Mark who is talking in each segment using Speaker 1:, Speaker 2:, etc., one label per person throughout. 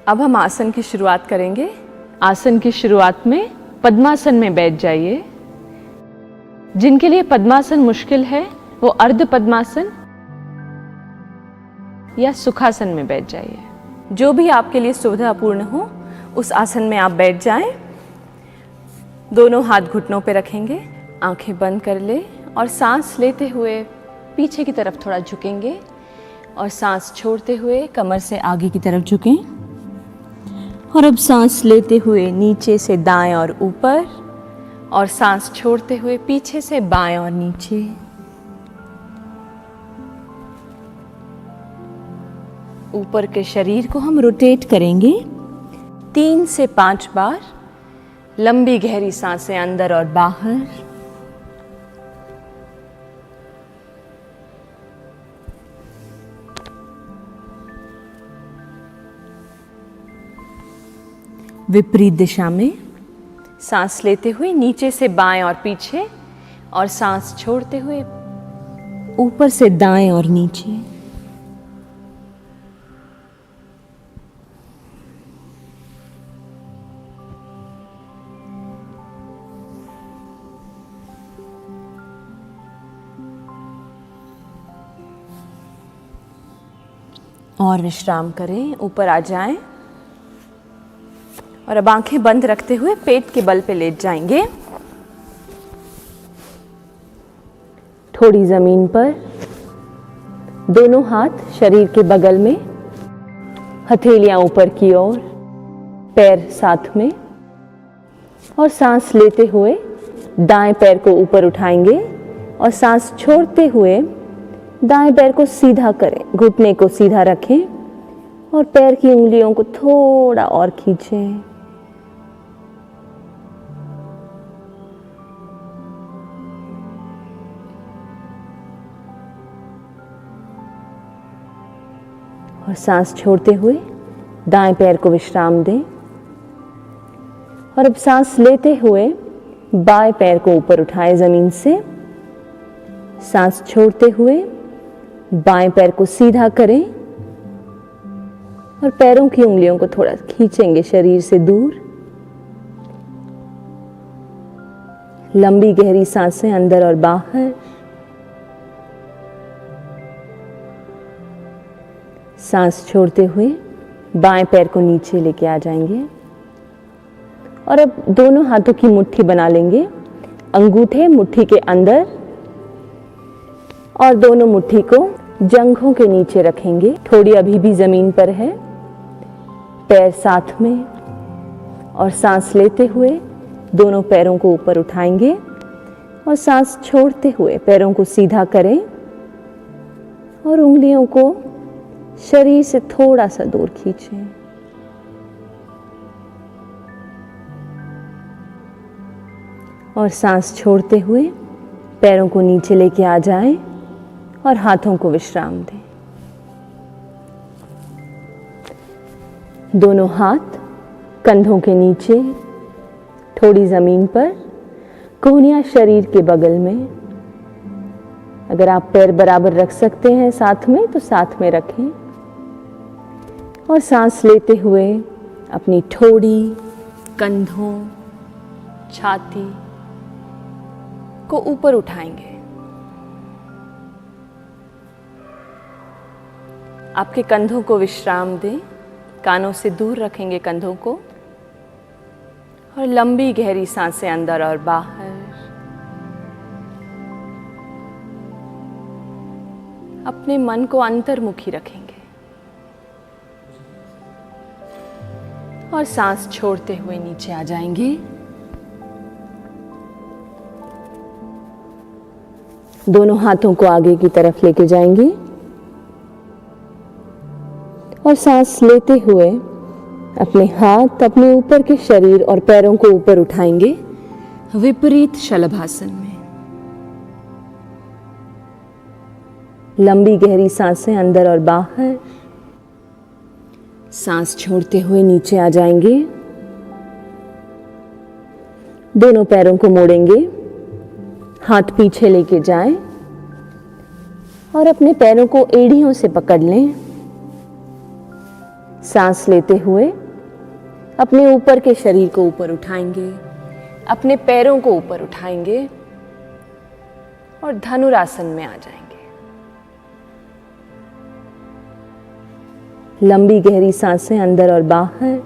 Speaker 1: अब हम आसन की शुरुआत करेंगे।
Speaker 2: आसन की शुरुआत में पद्मासन में बैठ जाइए। जिनके लिए पद्मासन मुश्किल है वो अर्ध पद्मासन या सुखासन में बैठ जाइए।
Speaker 1: जो भी आपके लिए सुविधापूर्ण हो उस आसन में आप बैठ जाएं। दोनों हाथ घुटनों पे रखेंगे, आंखें बंद कर ले और सांस लेते हुए पीछे की तरफ थोड़ा झुकेंगे और सांस छोड़ते हुए कमर से आगे की तरफ झुकें। और अब सांस लेते हुए नीचे से दाएं और ऊपर, और सांस छोड़ते हुए पीछे से बाएं और नीचे। ऊपर के शरीर को हम रोटेट करेंगे 3 से 5 बार। लंबी गहरी सांसें अंदर और बाहर। विपरीत दिशा में सांस लेते हुए नीचे से बाएं और पीछे, और सांस छोड़ते हुए ऊपर से दाएं और नीचे। और विश्राम करें, ऊपर आ जाएं और अब आंखें बंद रखते हुए पेट के बल पे लेट जाएंगे। थोड़ी जमीन पर, दोनों हाथ शरीर के बगल में, हथेलियां ऊपर की ओर, पैर साथ में। और सांस लेते हुए दाएं पैर को ऊपर उठाएंगे और सांस छोड़ते हुए दाएं पैर को सीधा करें, घुटने को सीधा रखें और पैर की उंगलियों को थोड़ा और खींचें। और सांस छोड़ते हुए दाएं पैर को विश्राम दें। और अब सांस लेते हुए बाएं पैर को ऊपर उठाएं जमीन से। सांस छोड़ते हुए बाएं पैर को सीधा करें और पैरों की उंगलियों को थोड़ा खींचेंगे शरीर से दूर। लंबी गहरी सांसें अंदर और बाहर। सांस छोड़ते हुए बाएं पैर को नीचे लेके आ जाएंगे। और अब दोनों हाथों की मुट्ठी बना लेंगे, अंगूठे मुट्ठी के अंदर और दोनों मुट्ठी को जंघों के नीचे रखेंगे। थोड़ी अभी भी जमीन पर है, पैर साथ में। और सांस लेते हुए दोनों पैरों को ऊपर उठाएंगे और सांस छोड़ते हुए पैरों को सीधा करें और उंगलियों को शरीर से थोड़ा सा दूर खींचें। और सांस छोड़ते हुए पैरों को नीचे लेके आ जाएं और हाथों को विश्राम दें। दोनों हाथ कंधों के नीचे, थोड़ी जमीन पर, कोहनियां शरीर के बगल में। अगर आप पैर बराबर रख सकते हैं साथ में तो साथ में रखें। और सांस लेते हुए अपनी ठोड़ी, कंधों, छाती को ऊपर उठाएंगे। आपके कंधों को विश्राम दें, कानों से दूर रखेंगे कंधों को। और लंबी गहरी सांसें अंदर और बाहर। अपने मन को अंतर्मुखी रखेंगे और सांस छोड़ते हुए नीचे आ जाएंगे। दोनों हाथों को आगे की तरफ लेके जाएंगे और सांस लेते हुए अपने हाथ अपने ऊपर के शरीर और पैरों को ऊपर उठाएंगे विपरीत शलभासन में। लंबी गहरी सांसें अंदर और बाहर। सांस छोड़ते हुए नीचे आ जाएंगे। दोनों पैरों को मोड़ेंगे, हाथ पीछे लेके जाएं और अपने पैरों को एड़ियों से पकड़ लें। सांस लेते हुए अपने ऊपर के शरीर को ऊपर उठाएंगे, अपने पैरों को ऊपर उठाएंगे और धनुरासन में आ जाएंगे। लंबी गहरी सांसें अंदर और बाहर।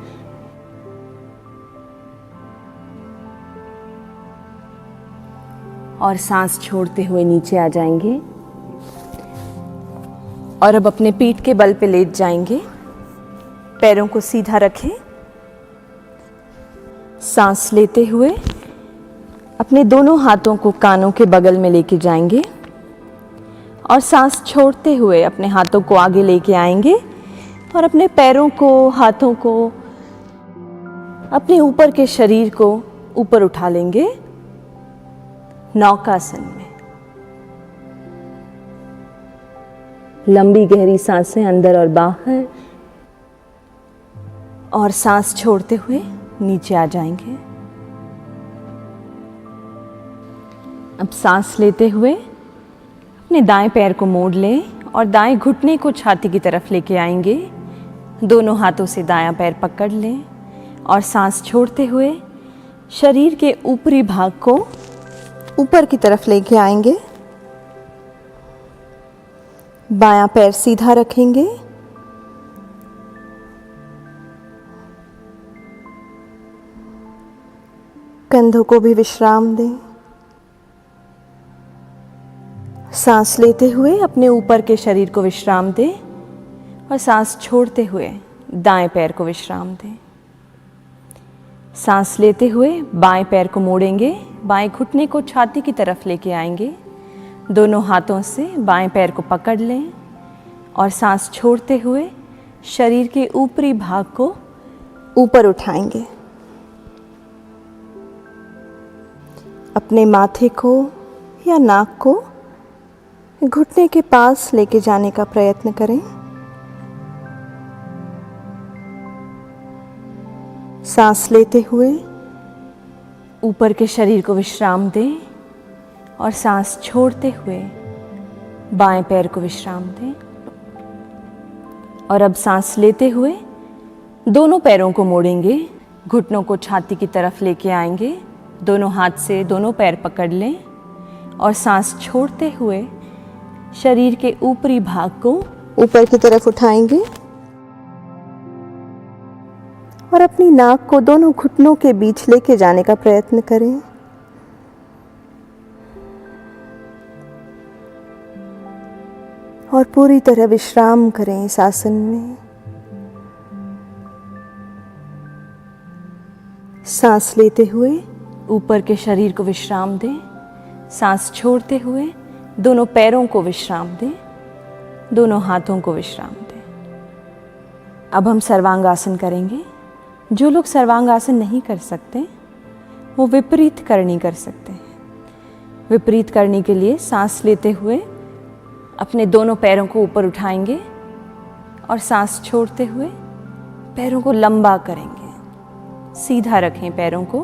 Speaker 1: और सांस छोड़ते हुए नीचे आ जाएंगे और अब अपने पीठ के बल पे लेट जाएंगे। पैरों को सीधा रखें। सांस लेते हुए अपने दोनों हाथों को कानों के बगल में लेके जाएंगे और सांस छोड़ते हुए अपने हाथों को आगे लेके आएंगे और अपने पैरों को, हाथों को, अपने ऊपर के शरीर को ऊपर उठा लेंगे नौकासन में। लंबी गहरी सांसें अंदर और बाहर और सांस छोड़ते हुए नीचे आ जाएंगे। अब सांस लेते हुए अपने दाएं पैर को मोड़ लें और दाएं घुटने को छाती की तरफ लेके आएंगे। दोनों हाथों से दायां पैर पकड़ लें और सांस छोड़ते हुए शरीर के ऊपरी भाग को ऊपर की तरफ लेके आएंगे। बायां पैर सीधा रखेंगे। कंधों को भी विश्राम दें। सांस लेते हुए अपने ऊपर के शरीर को विश्राम दें और सांस छोड़ते हुए दाएं पैर को विश्राम दें। सांस लेते हुए बाएं पैर को मोड़ेंगे, बाएं घुटने को छाती की तरफ लेके आएंगे। दोनों हाथों से बाएं पैर को पकड़ लें और सांस छोड़ते हुए शरीर के ऊपरी भाग को ऊपर उठाएंगे। अपने माथे को या नाक को घुटने के पास लेके जाने का प्रयत्न करें। सांस लेते हुए ऊपर के शरीर को विश्राम दें और सांस छोड़ते हुए बाएं पैर को विश्राम दें। और अब सांस लेते हुए दोनों पैरों को मोड़ेंगे, घुटनों को छाती की तरफ लेके आएंगे। दोनों हाथ से दोनों पैर पकड़ लें और सांस छोड़ते हुए शरीर के ऊपरी भाग को ऊपर की तरफ उठाएंगे और अपनी नाक को दोनों घुटनों के बीच लेके जाने का प्रयत्न करें। और पूरी तरह विश्राम करें इस आसन में। सांस लेते हुए ऊपर के शरीर को विश्राम दें। सांस छोड़ते हुए दोनों पैरों को विश्राम दें, दोनों हाथों को विश्राम दें। अब हम सर्वांगासन करेंगे। जो लोग सर्वांगासन नहीं कर सकते वो विपरीत करनी कर सकते हैं। विपरीत करनी के लिए सांस लेते हुए अपने दोनों पैरों को ऊपर उठाएंगे और सांस छोड़ते हुए पैरों को लंबा करेंगे। सीधा रखें पैरों को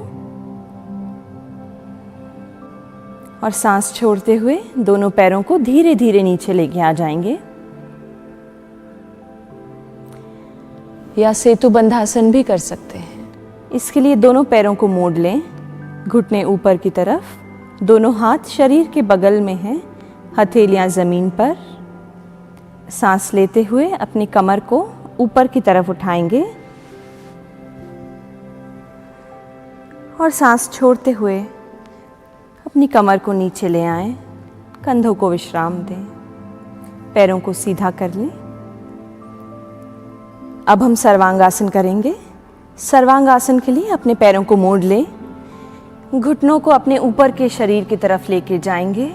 Speaker 1: और सांस छोड़ते हुए दोनों पैरों को धीरे धीरे नीचे लेके आ जाएंगे। या सेतु बंधासन भी कर सकते हैं। इसके लिए दोनों पैरों को मोड़ लें, घुटने ऊपर की तरफ, दोनों हाथ शरीर के बगल में हैं, हथेलियां जमीन पर। सांस लेते हुए अपनी कमर को ऊपर की तरफ उठाएंगे और सांस छोड़ते हुए अपनी कमर को नीचे ले आएं। कंधों को विश्राम दें, पैरों को सीधा कर लें। अब हम सर्वांगासन करेंगे। सर्वांगासन के लिए अपने पैरों को मोड़ लें, घुटनों को अपने ऊपर के शरीर की तरफ लेके जाएंगे।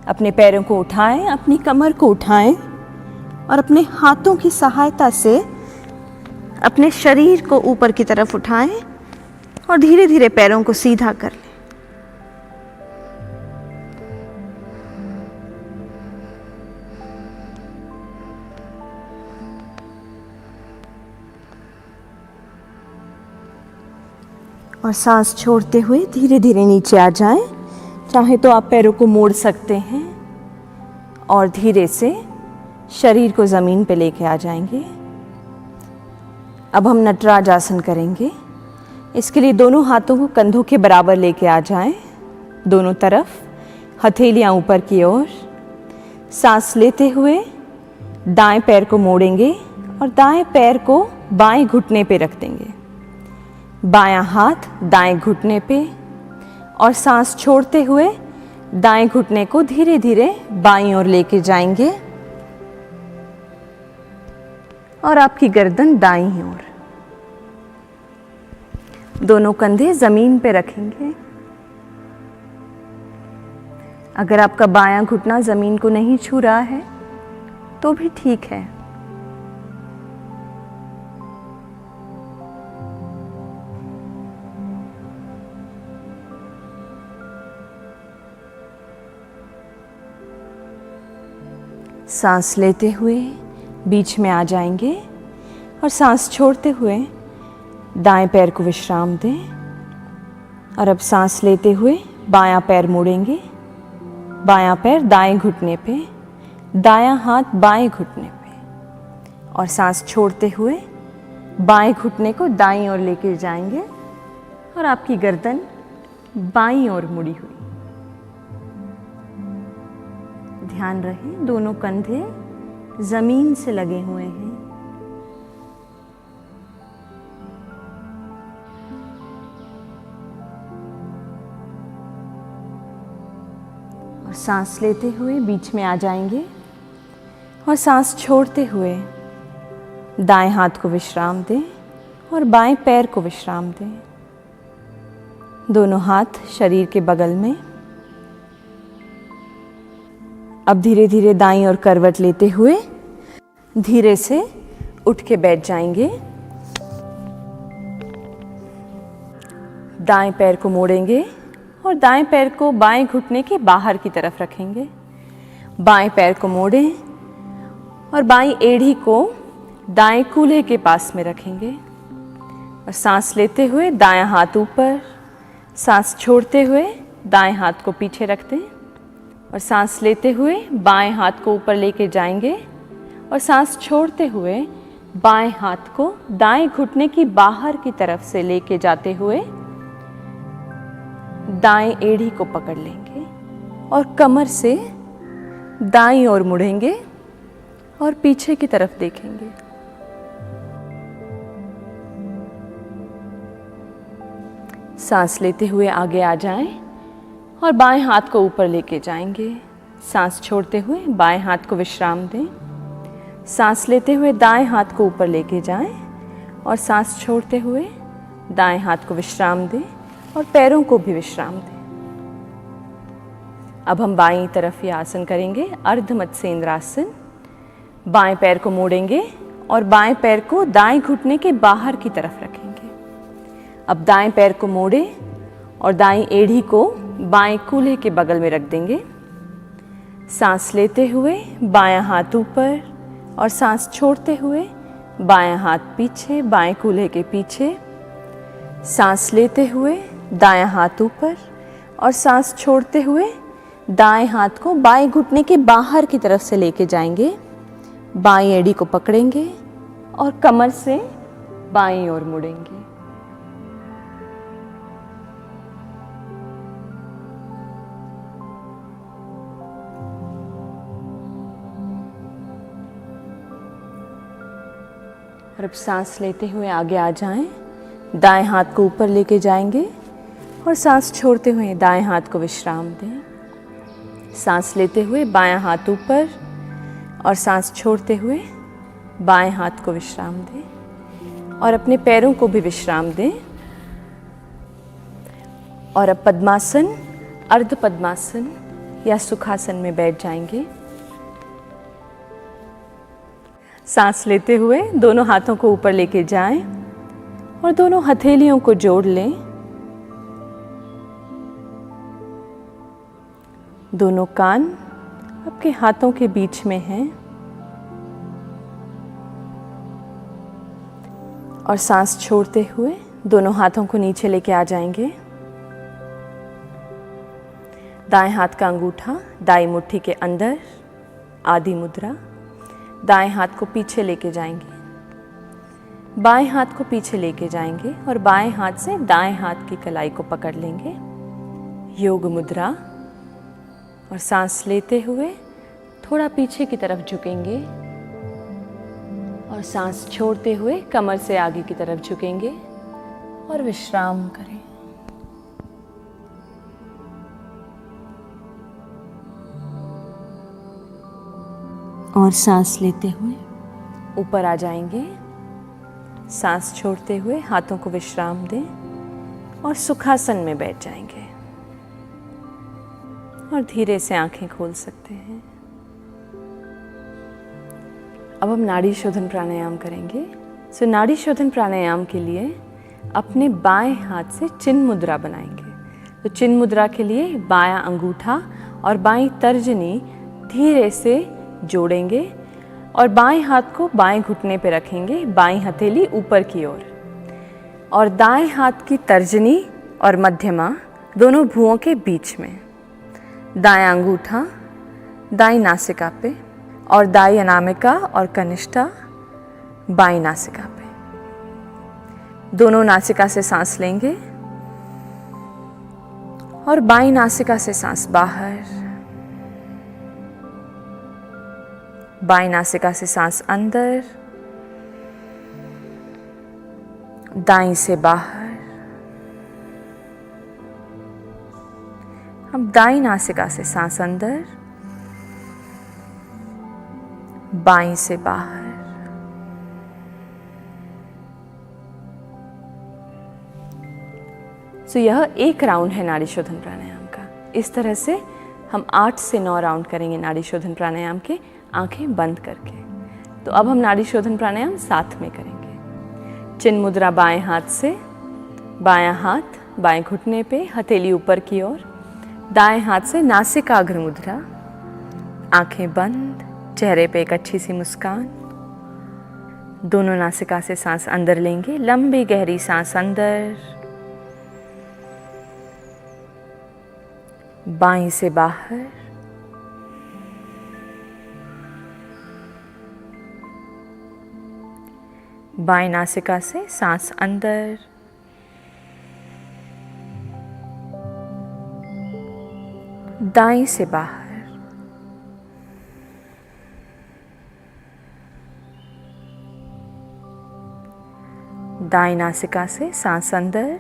Speaker 1: अपने पैरों को उठाएं, अपनी कमर को उठाएं और अपने हाथों की सहायता से अपने शरीर को ऊपर की तरफ उठाएं और धीरे धीरे पैरों को सीधा कर लें। और सांस छोड़ते हुए धीरे धीरे नीचे आ जाएं। चाहे तो आप पैरों को मोड़ सकते हैं और धीरे से शरीर को ज़मीन पे लेके आ जाएंगे। अब हम नटराज आसन करेंगे। इसके लिए दोनों हाथों को कंधों के बराबर लेके आ जाएं, दोनों तरफ, हथेलियां ऊपर की ओर। सांस लेते हुए दाएं पैर को मोड़ेंगे और दाएं पैर को बाएं घुटने पे रख देंगे, बायां हाथ दाएं घुटने पे, और सांस छोड़ते हुए दाएं घुटने को धीरे धीरे बाईं ओर लेके जाएंगे और आपकी गर्दन दाईं ओर। दोनों कंधे जमीन पे रखेंगे। अगर आपका बायां घुटना जमीन को नहीं छू रहा है तो भी ठीक है। सांस लेते हुए बीच में आ जाएंगे और सांस छोड़ते हुए दाएं पैर को विश्राम दें। और अब सांस लेते हुए बायां पैर मोड़ेंगे, बायां पैर दाएं घुटने पे, दायां हाथ बाएं घुटने पे, और सांस छोड़ते हुए बाएं घुटने को दाईं ओर लेके जाएंगे और आपकी गर्दन बाईं ओर मुड़ी हुई। ध्यान रहे दोनों कंधे जमीन से लगे हुए हैं। और सांस लेते हुए बीच में आ जाएंगे और सांस छोड़ते हुए दाएं हाथ को विश्राम दें और बाएं पैर को विश्राम दें। दोनों हाथ शरीर के बगल में। अब धीरे धीरे दाईं ओर करवट लेते हुए धीरे से उठ के बैठ जाएंगे। दाएं पैर को मोड़ेंगे और दाएं पैर को बाएं घुटने के बाहर की तरफ रखेंगे। बाएं पैर को मोड़ें और बाईं एड़ी को दाएं कूल्हे के पास में रखेंगे और सांस लेते हुए दायां हाथ ऊपर, सांस छोड़ते हुए दाएं हाथ को पीछे रख दें और सांस लेते हुए बाएं हाथ को ऊपर लेके जाएंगे और सांस छोड़ते हुए बाएं हाथ को दाएं घुटने की बाहर की तरफ से लेके जाते हुए दाएं एड़ी को पकड़ लेंगे और कमर से दाईं ओर मुड़ेंगे और पीछे की तरफ देखेंगे। सांस लेते हुए आगे आ जाएं और बाएं हाथ को ऊपर लेके जाएंगे। सांस छोड़ते हुए बाएं हाथ को विश्राम दें। सांस लेते हुए दाएं हाथ को ऊपर लेके जाएं और सांस छोड़ते हुए दाएं हाथ को विश्राम दें और पैरों को भी विश्राम दें। अब हम बाईं तरफ ये आसन करेंगे, अर्ध मत्स्येंद्रासन। बाएं पैर को मोड़ेंगे और बाएं पैर को दाएं घुटने के बाहर की तरफ रखेंगे। अब दाएं पैर को मोड़े और दाईं एड़ी को बाएं कूल्हे के बगल में रख देंगे। सांस लेते हुए बायां हाथ ऊपर और सांस छोड़ते हुए बायां हाथ पीछे, बाएं कूल्हे के पीछे। सांस लेते हुए दायां हाथ ऊपर और सांस छोड़ते हुए दाएं हाथ को बाएं घुटने के बाहर की तरफ से लेके जाएंगे। बाईं एड़ी को पकड़ेंगे और कमर से बाईं ओर मुड़ेंगे। और अब सांस लेते हुए आगे आ जाएं। दाएं हाथ को ऊपर लेके जाएंगे और सांस छोड़ते हुए दाएं हाथ को विश्राम दें। सांस लेते हुए बायां हाथ ऊपर और सांस छोड़ते हुए बाएं हाथ को विश्राम दें और अपने पैरों को भी विश्राम दें। और अब पद्मासन, अर्ध पद्मासन या सुखासन में बैठ जाएंगे। सांस लेते हुए दोनों हाथों को ऊपर लेके जाएं और दोनों हथेलियों को जोड़ लें। दोनों कान आपके हाथों के बीच में हैं और सांस छोड़ते हुए दोनों हाथों को नीचे लेके आ जाएंगे। दाएं हाथ का अंगूठा दाईं मुट्ठी के अंदर, आदि मुद्रा। दाएं हाथ को पीछे लेके जाएंगे। बाएं हाथ को पीछे लेके जाएंगे और बाएं हाथ से दाएं हाथ की कलाई को पकड़ लेंगे, योग मुद्रा। और सांस लेते हुए थोड़ा पीछे की तरफ झुकेंगे और सांस छोड़ते हुए कमर से आगे की तरफ झुकेंगे और विश्राम करें। और सांस लेते हुए ऊपर आ जाएंगे, सांस छोड़ते हुए हाथों को विश्राम दें और सुखासन में बैठ जाएंगे और धीरे से आंखें खोल सकते हैं। अब हम नाड़ी शोधन प्राणायाम करेंगे। नाड़ी शोधन प्राणायाम के लिए अपने बाएं हाथ से चिन्ह मुद्रा बनाएंगे। तो चिन्ह मुद्रा के लिए बायां अंगूठा और बाईं तर्जनी धीरे से जोड़ेंगे और बाएं हाथ को बाएं घुटने पे रखेंगे, बाईं हथेली ऊपर की ओर, और दाएं हाथ की तर्जनी और मध्यमा दोनों भुवों के बीच में, दायां अंगूठा दाईं नासिका पे और दाईं अनामिका और कनिष्ठा बाईं नासिका पे। दोनों नासिका से सांस लेंगे और बाईं नासिका से सांस बाहर, बाईं नासिका से सांस अंदर, दाईं से बाहर। अब दाईं नासिका से सांस अंदर, बाईं से बाहर। यह एक राउंड है नाड़ी शोधन प्राणायाम का। इस तरह से हम 8 से 9 राउंड करेंगे नाड़ी शोधन प्राणायाम के, आंखें बंद करके। तो अब हम नाड़ी शोधन प्राणायाम साथ में करेंगे। चिन्ह मुद्रा बाएं हाथ से, बायां हाथ बाएं घुटने पे, हथेली ऊपर की ओर, दाएं हाथ से नासिकाग्र मुद्रा, आंखें बंद, चेहरे पे एक अच्छी सी मुस्कान। दोनों नासिका से सांस अंदर लेंगे, लंबी गहरी सांस अंदर, बाईं से बाहर, बाईं नासिका से सांस अंदर, दाईं से बाहर, दाईं नासिका से सांस अंदर,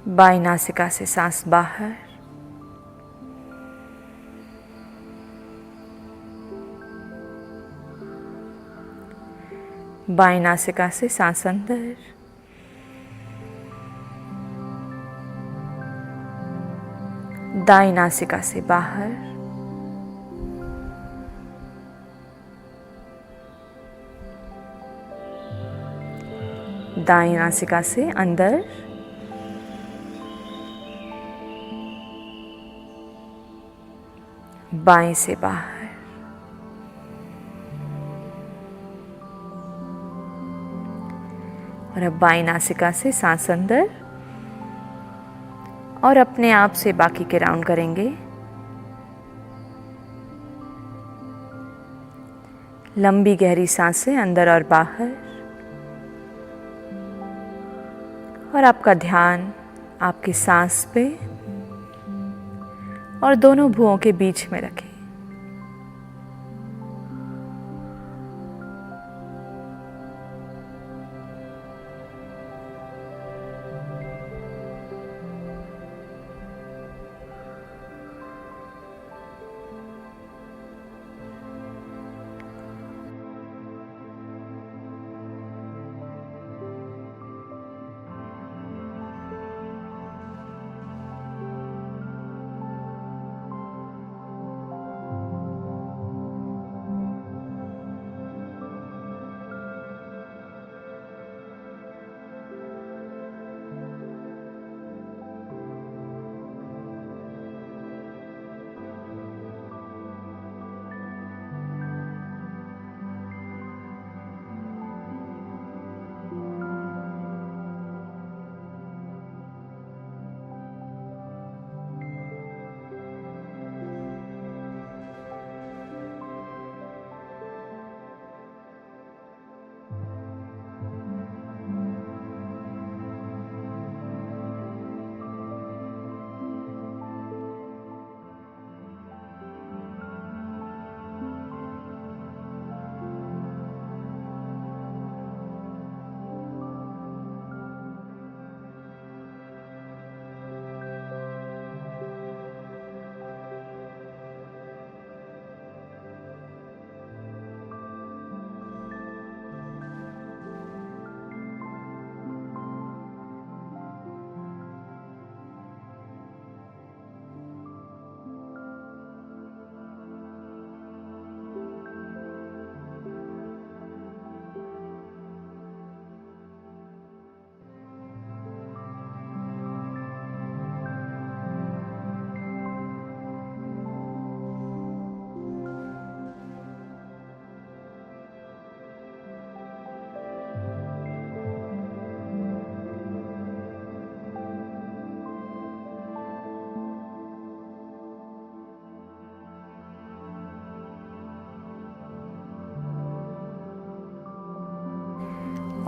Speaker 1: बाईं नासिका से सांस बाहर, बाईं नासिका से सांस अंदर, दाईं नासिका से बाहर, दाईं नासिका से अंदर, बाएं से बाहर। और अब बाईं नासिका से सांस अंदर और अपने आप से बाकी के राउंड करेंगे। लंबी गहरी सांसें अंदर और बाहर, और आपका ध्यान आपकी सांस पे और दोनों भुवों के बीच में रखें।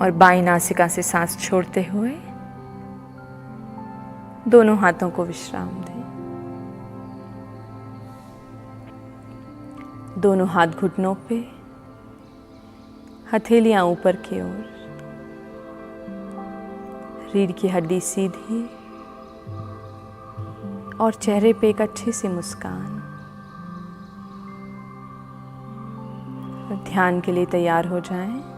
Speaker 1: और बाईं नासिका से सांस छोड़ते हुए दोनों हाथों को विश्राम दें। दोनों हाथ घुटनों पे, हथेलियां ऊपर की ओर, रीढ़ की हड्डी सीधी और चेहरे पे एक अच्छी सी मुस्कान। ध्यान के लिए तैयार हो जाएं।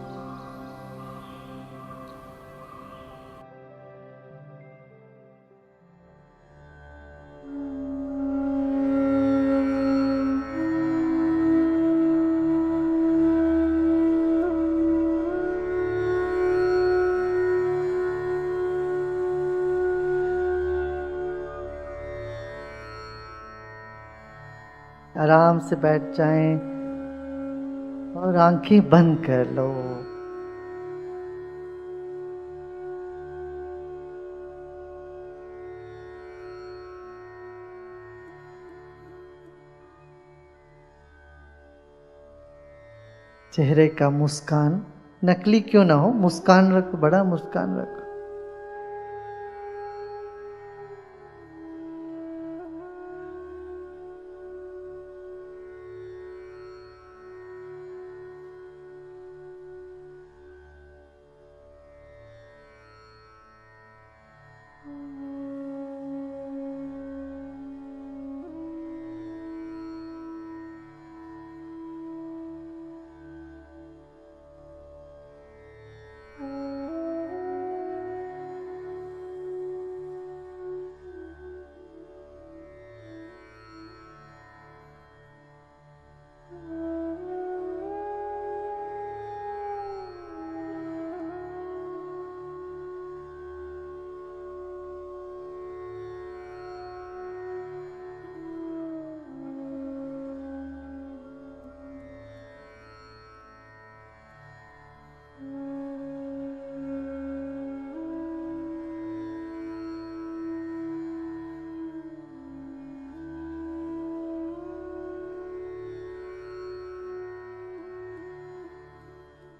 Speaker 3: आराम से बैठ जाएं और आंखें बंद कर लो। चेहरे का मुस्कान नकली क्यों ना हो, मुस्कान रखो, बड़ा मुस्कान रखो।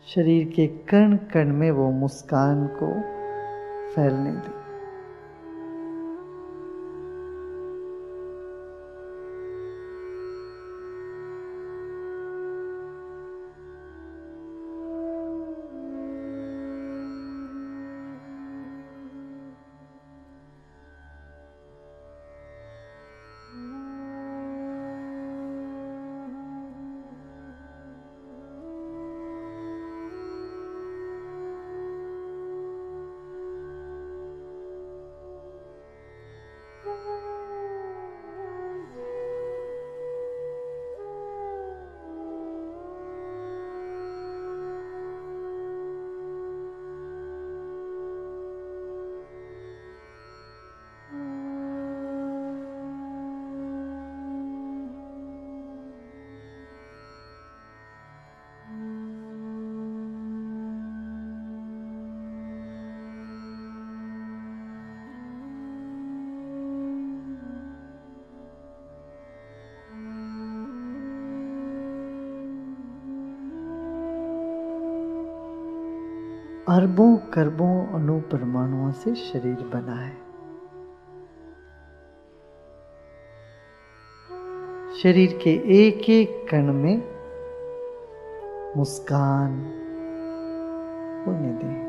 Speaker 3: शरीर के कण कण में वो मुस्कान को फैलने दें। अरबों करबों अणु परमाणुओं से शरीर बना है। शरीर के एक एक कण में मुस्कान होने दें।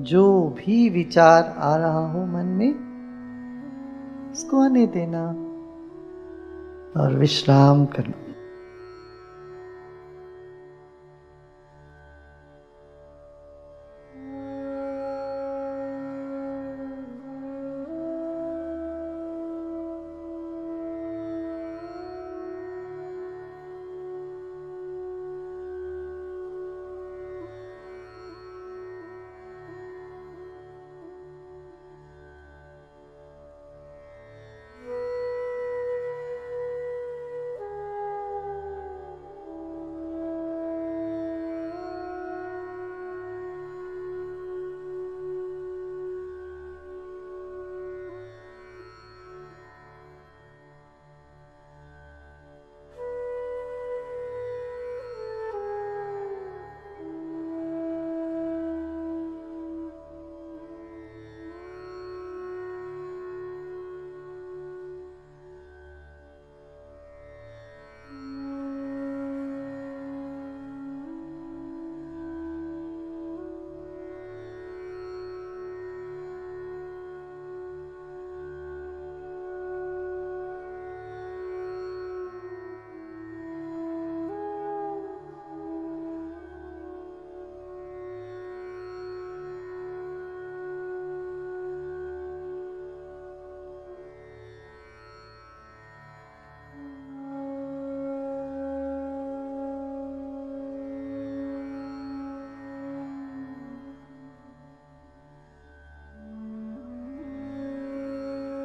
Speaker 3: जो भी विचार आ रहा हो मन में उसको आने देना और विश्राम करना।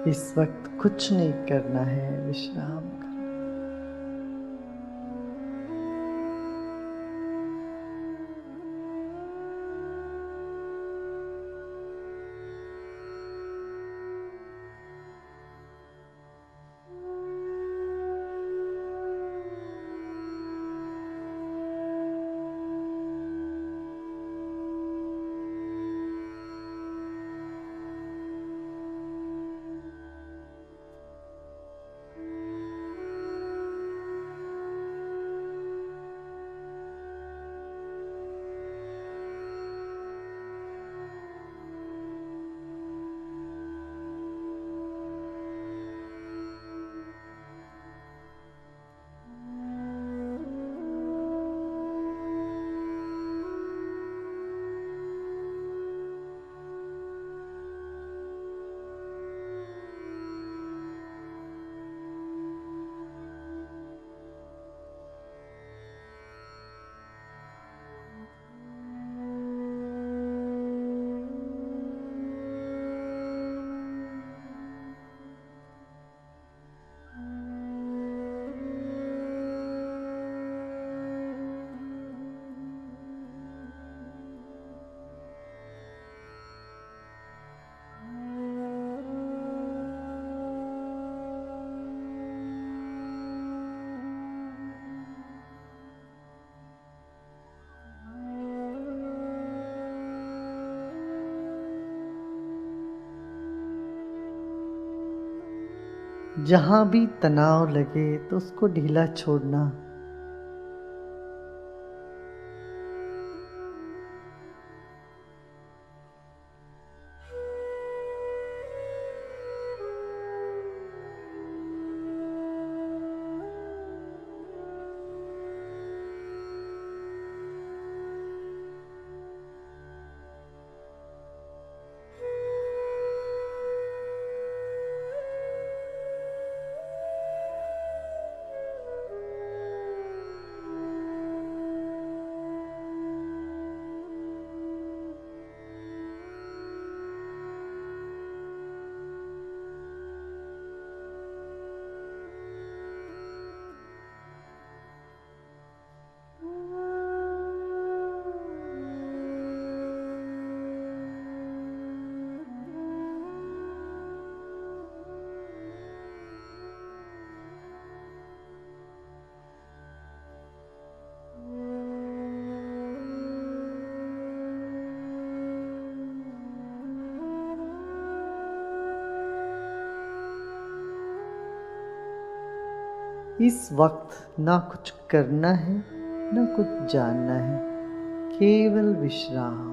Speaker 3: इस वक्त कुछ नहीं करना है, विश्राम करना। जहां भी तनाव लगे तो उसको ढीला छोड़ना। इस वक्त ना कुछ करना है ना कुछ जानना है, केवल विश्राम।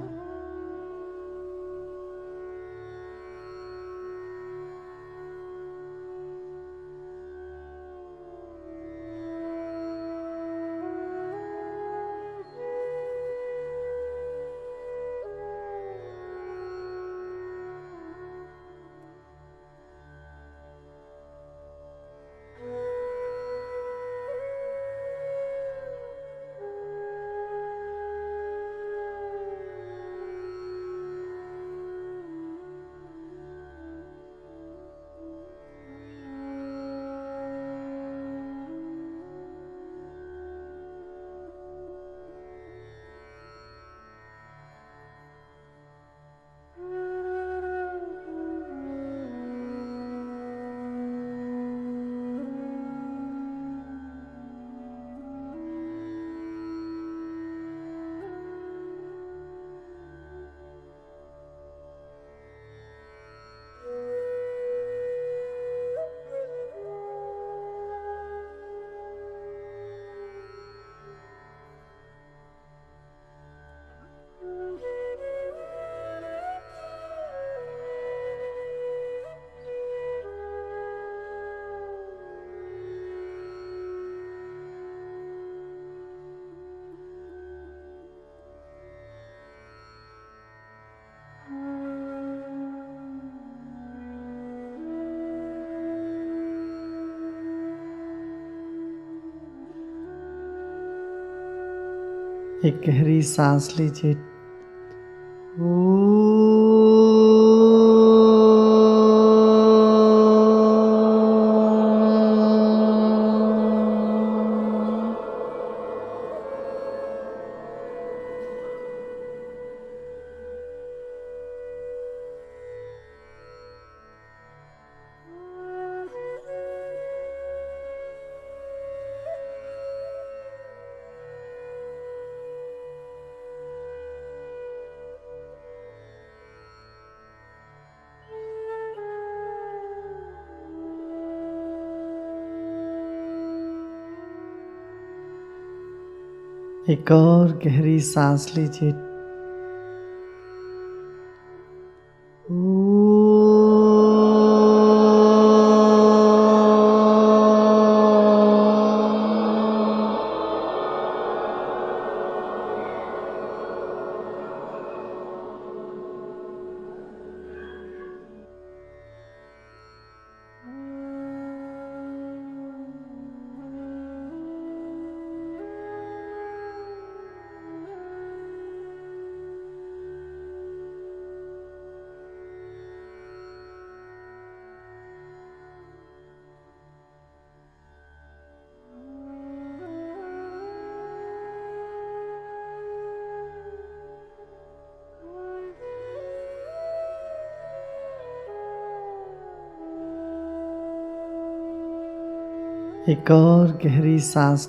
Speaker 3: एक गहरी सांस लीजिए। एक और गहरी सांस लीजिए। एक और गहरी सांस।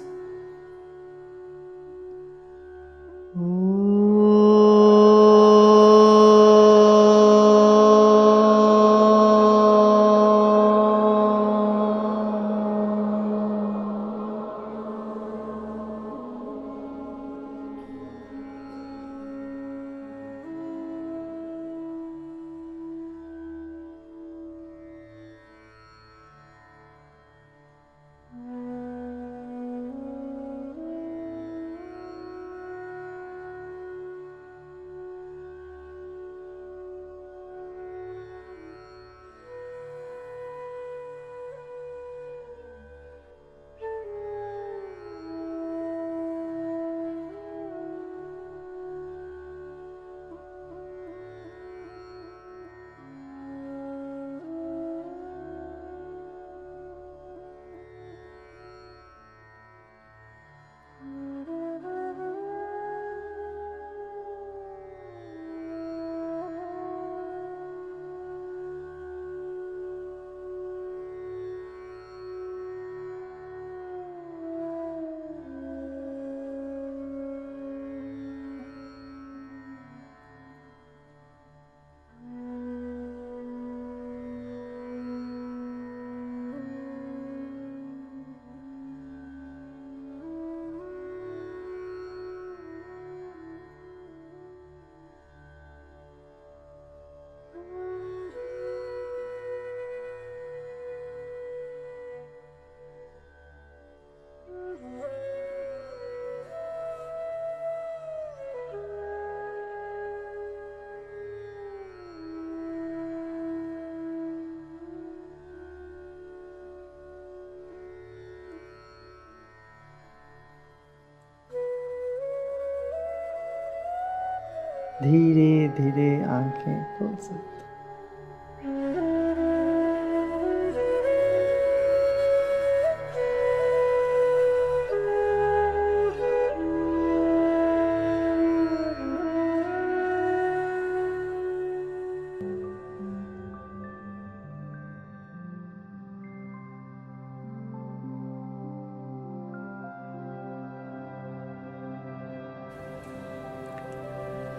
Speaker 3: धीरे धीरे आंखें खोल सकते।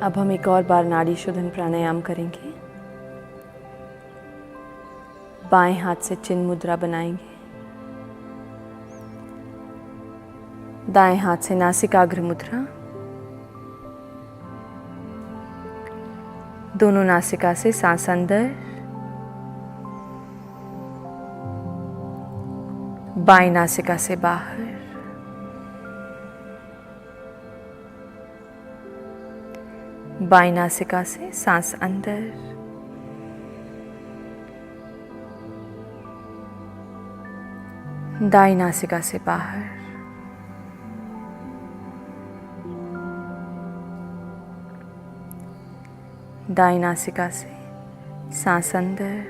Speaker 1: अब हम एक और बार नाड़ी शोधन प्राणायाम करेंगे। बाएं हाथ से चिन्ह मुद्रा बनाएंगे। दाएं हाथ से नासिकाग्र मुद्रा। दोनों नासिका से सांस अंदर, बाएं नासिका से बाहर। बाएं नासिका से सांस अंदर, दाएं नासिका से बाहर। दाईं नासिका से सांस अंदर,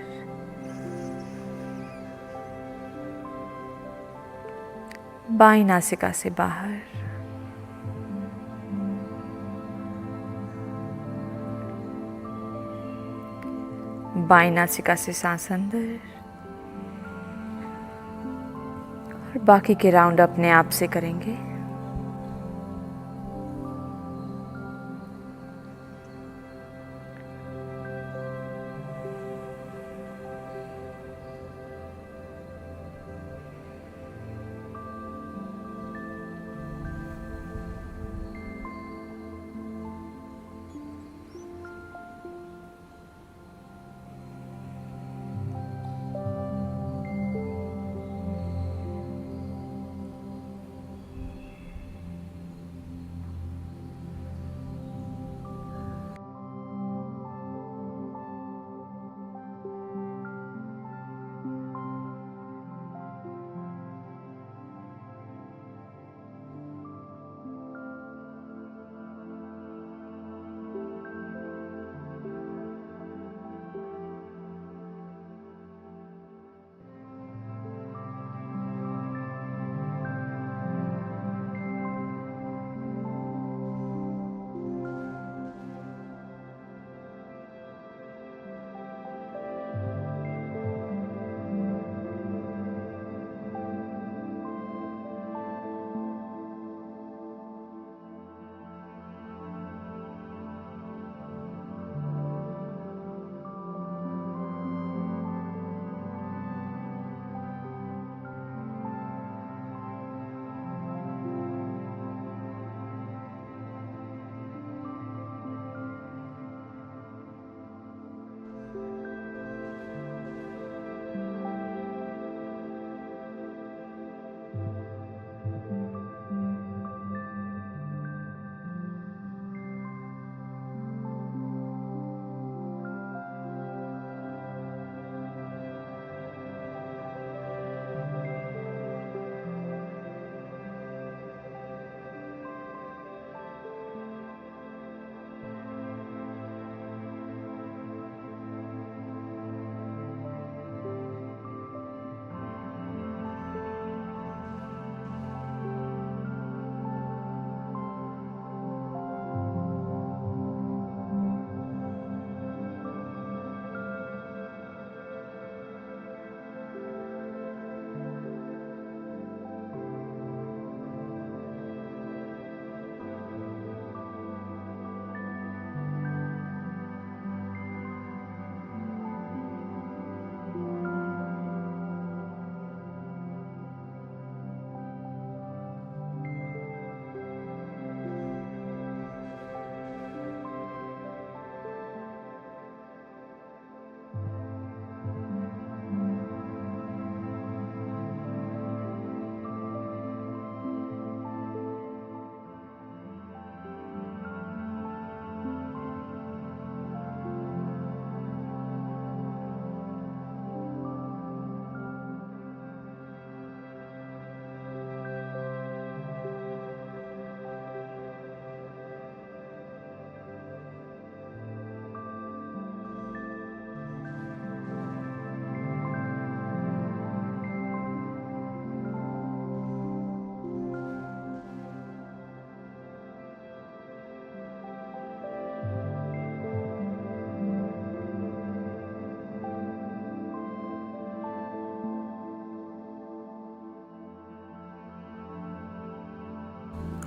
Speaker 1: बाईं नासिका से बाहर। बाईं नासिका से सांस अंदर और बाकी के राउंड अपने आप से करेंगे।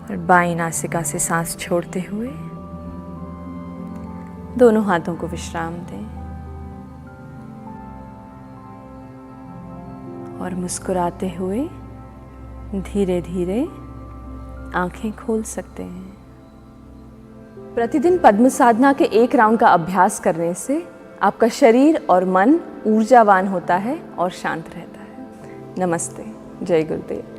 Speaker 1: और बाईं नासिका से सांस छोड़ते हुए दोनों हाथों को विश्राम दें और मुस्कुराते हुए धीरे धीरे आंखें खोल सकते हैं। प्रतिदिन पद्म साधना के एक राउंड का अभ्यास करने से आपका शरीर और मन ऊर्जावान होता है और शांत रहता है। नमस्ते। जय गुरुदेव।